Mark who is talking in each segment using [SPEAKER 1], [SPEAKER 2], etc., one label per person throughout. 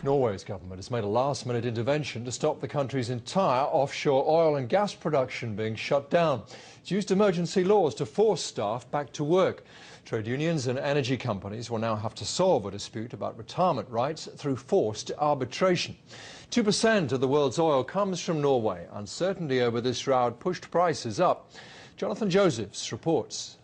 [SPEAKER 1] Norway's government has made a last-minute intervention to stop the country's entire offshore oil and gas production being shut down. It's used emergency laws to force staff back to work. Trade unions and energy companies will now have to solve a dispute about retirement rights through forced arbitration. 2% of the world's oil comes from Norway. Uncertainty over this route pushed prices up. Jonathan Josephs reports.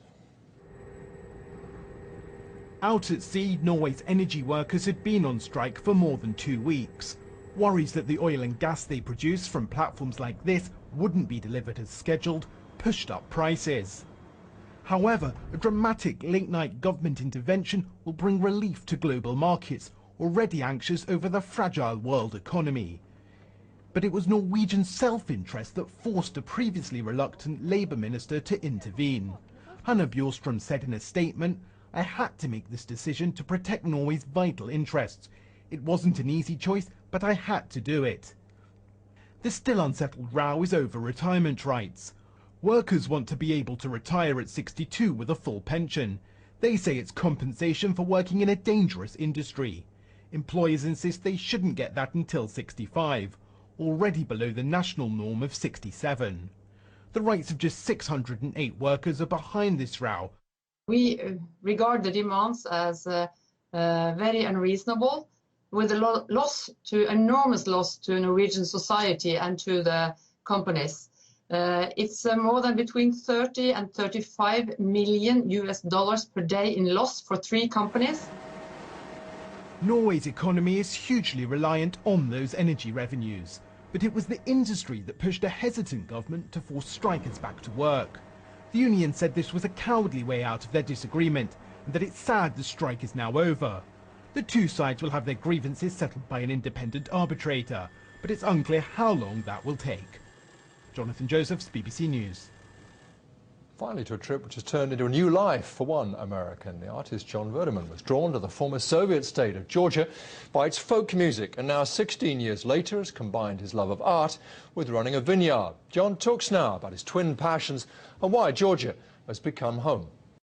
[SPEAKER 2] Out at sea, Norway's energy workers had been on strike for more than 2 weeks. Worries that the oil and gas they produce from platforms like this wouldn't be delivered as scheduled pushed up prices. However, a dramatic late-night government intervention will bring relief to global markets, already anxious over the fragile world economy. But it was Norwegian self-interest that forced a previously reluctant Labour minister to intervene. Hanna Bjorstrom said in a statement, "I had to make this decision to protect Norway's vital interests. It wasn't an easy choice, but I had to do it." The still unsettled row is over retirement rights. Workers want to be able to retire at 62 with a full pension. They say it's compensation for working in a dangerous industry. Employers insist they shouldn't get that until 65, already below the national norm of 67. The rights of just 608 workers are behind this row.
[SPEAKER 3] We regard the demands as very unreasonable, with a enormous loss to Norwegian society and to the companies. It's more than between 30 and 35 million US dollars per day in loss for 3 companies.
[SPEAKER 2] Norway's economy is hugely reliant on those energy revenues, but it was the industry that pushed a hesitant government to force strikers back to work. The union said this was a cowardly way out of their disagreement, and that it's sad the strike is now over. The two sides will have their grievances settled by an independent arbitrator, but it's unclear how long that will take. Jonathan Josephs, BBC News.
[SPEAKER 1] Finally, to a trip which has turned into a new life for one American. The artist John Verdeman was drawn to the former Soviet state of Georgia by its folk music, and now 16 years later has combined his love of art with running a vineyard. John talks now about his twin passions and why Georgia has become home.